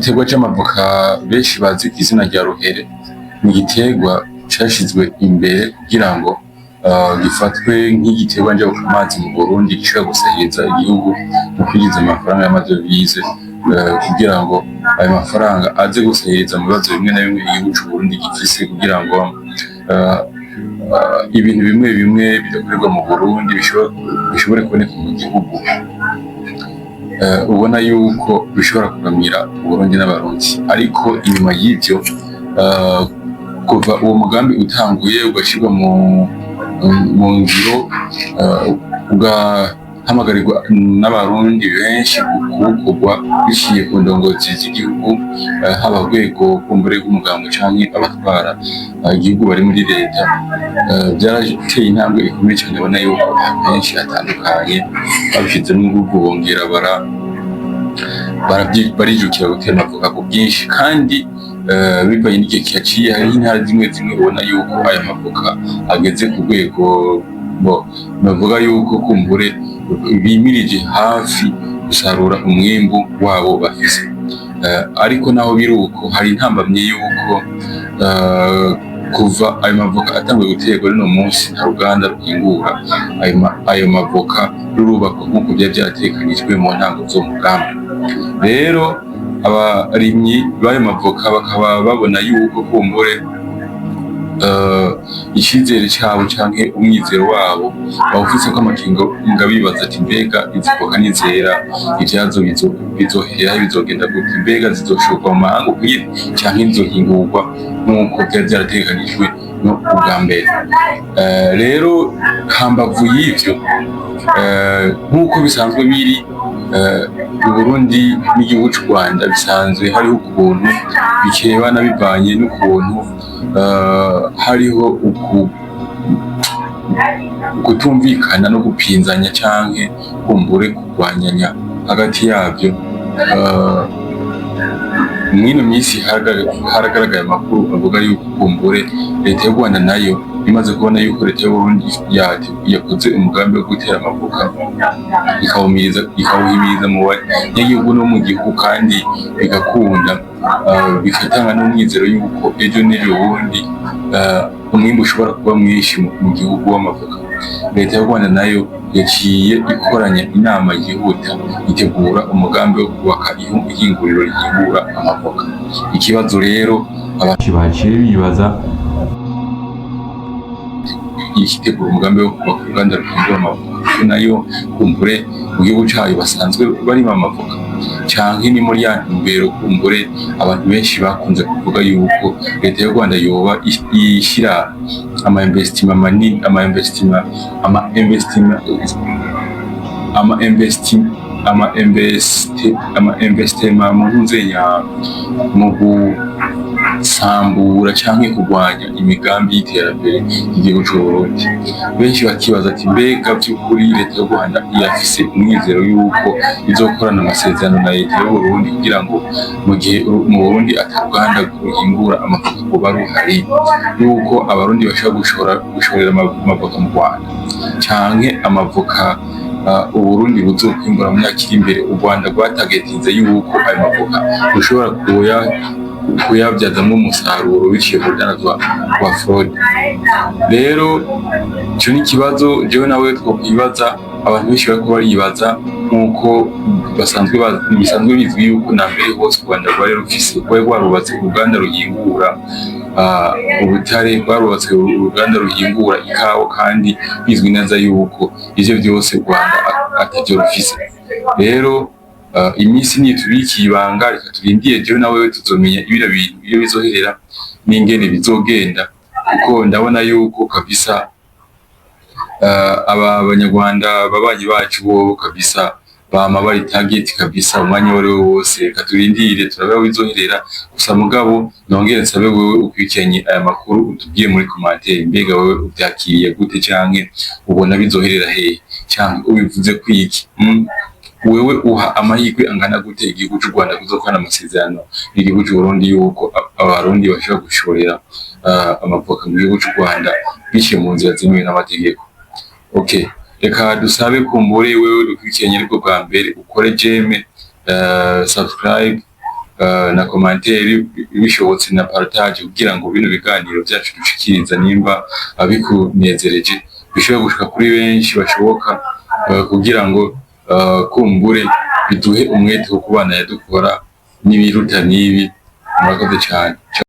Igiterwa c'amavoka benshi bazi izina rya ruhere, ni igiterwa cashizwe imbere kugira ngo gifatwe nk'igiterwa njabukamazi mu Burundi gishobora gusahiriza igihugu mu kwinjiza amafaranga y'amadovize, kugira ngo ayo mafaranga aze gusahiriza mu bibazo bimwe na bimwe igihugu c'Uburundi gifise, kugira ngo ibintu bimwe bimwe bidakorerwa mu Burundi bishobore kuboneka mu gihugu, ubona yuko bishobora kugamira Uburundi n'abarundi. Ariko inyuma y'ivyo, kuva uwo mugambi utanguye ugashirwa mu ngiro, ugahamagarirwa n'abarundi benshi kuwukorwa biciye ku ndongozi z'igihugu, haba urwego kumbure rw'umugambwe canke abatwara igihugu bari muri leta, vyarateye intambwe ikomeye cane. Ubona yuko benshi hatandukanye babishizemwo inguvu, bongera barijukira gutera amavoka ku bwinshi, kandi bivanye n'igihe kihaciye, hariho intara zimwe zimwe ubona yuko ayo mavoka ageze ku rwego bavuga yuko kumbure bimirije hafi gusarura umwimbu wabo bafise. Ariko naho biri uko, hari intambamye yuko kuva ayo mavoka atanguye guterwa rino munsi nta ruganda ruhingura ayo mavoka rurubakwa nk'uko vyari vyategekanijwe mu ntango z'umugambi. Rero abarimyi b'ayo mavoka bakaba babona yuko kumbure icizere cabo canke umwizero wabo bawufitseko amakenga, bibaza ati mbega izi voka nizera ivyazo bizohera bizogenda gute? Mbega zizoshorwa mu mahanga ukwiye canke zizohingurwa nk'uko vyari vyarategekanijwe no ubwa mbere? Rero hambavu y'ivyo, nk'uko bisanzwe biri Uburundi n'igihugu c'u Rwanda, bisanzwe hariho ukuntu bikebana bivanye n'ukuntu hariho ukutumvikana no gupinzanya canke kumbure kurwanyanya hagati yavyo. Mw'ino minsi haragaragaye amakuru avuga yuko kumbure leta y'u Rwanda nayo imaze kubona yuko leta y'Uburundi yakoze umugambi wo gutera amavoka, ikawuhimiriza mu banyagihugu no mu gihugu, kandi bigakunda, bigatanga n'umwizero yuko ejo n'ejo bundi umwimbu ushobora kuba mwinshi mu gihugu w'amavoka. Leta y'u Rwanda nayo yaciye ikoranya inama yihuta itegura umugambi wo kubaka ihinguriro rihingura amavoka. Ikibazo rero abantu baciye bibaza, ikitegura umugambi wo kubaka uruganda ruhingura amavoka nayo kumbure mu gihugu cayo basanzwe barima amavoka, canke ni muri ya ntumbero kumbure abantu benshi bakunze kuvuga yuko leta y'u Rwanda yoba ishira ama investissement manini, ama investissement mu nzenya mu gusambura canke kurwanya imigambi y'iterambere y'igihugu c'Uburundi. Benshi bakibaza ati mbega vy'ukuri leta y'u Rwanda irafise umwizero yuko izokorana amasezerano na leta y'Uburundi kugira ngo mu gihe mu Burundi ataruganda ruhingura amavoka kuba ruhari, yuko abarundi bashobora gushorera amavoka mu Rwanda, canke amavoka Uburundi buzokwimbura mu myaka iri imbere u Rwanda rwatagetinze yuko ayo mavoka rushobora kuyavyazamwo umusaruro biciye mu rudandaza rwa fraude. Rero ico ni ikibazo jewe nawe twokwibaza, abantu benshi bariko baribaza, nk'uko bisanzwe bizwi yuko na mbere hose u Rwanda rwari rwarubatse uruganda ruhingura ubutare, rwarubatse uruganda ruhingura ikawa, kandi bizwi neza yuko ivyo vyose u Rwanda atavyo rufise. Rero iminsi niyo tubikiye ibanga, reka turindiye jewe nawe tuzomenya ibiro bintu iyo bizoherera n'ingene bizogenda, kuko ndabona yuko kabisa aba banyarwanda babanyi bacu bo kabisa bama bari target kabisa umwanya wariwo wose. Reka turindire turabe aho bizoherera, gusa mugabo nongere nsabe wewe ukwikenye aya makuru utubwiye muri commentaire, mbega wewe uvyakiriye gute canke ubona bizoherera hehe, canke ubivuze kwiki? Wewe uha amahirwe angana gute igihugu c'u Rwanda kuzokorana amasezerano n'igihugu c'Uburundi yuko abarundi bashobora gushorera amavoka mu gihugu c'u Rwanda biciye mu nzira zemewe n'amategeko? Okay, reka dusabe kumbure wewe dukurikiye ariko bwa mbere ukore jeme subscribe na commentaire bishobotse na partage kugira ngo bino biganiro byacu dushikiriza nimba abikunezereje bishobora gushika kuri benshi bashoboka, kugira ngo kumbure biduhe umwete wo kubana yadukora n'ibiruta n'ibi. Murakoze cyane.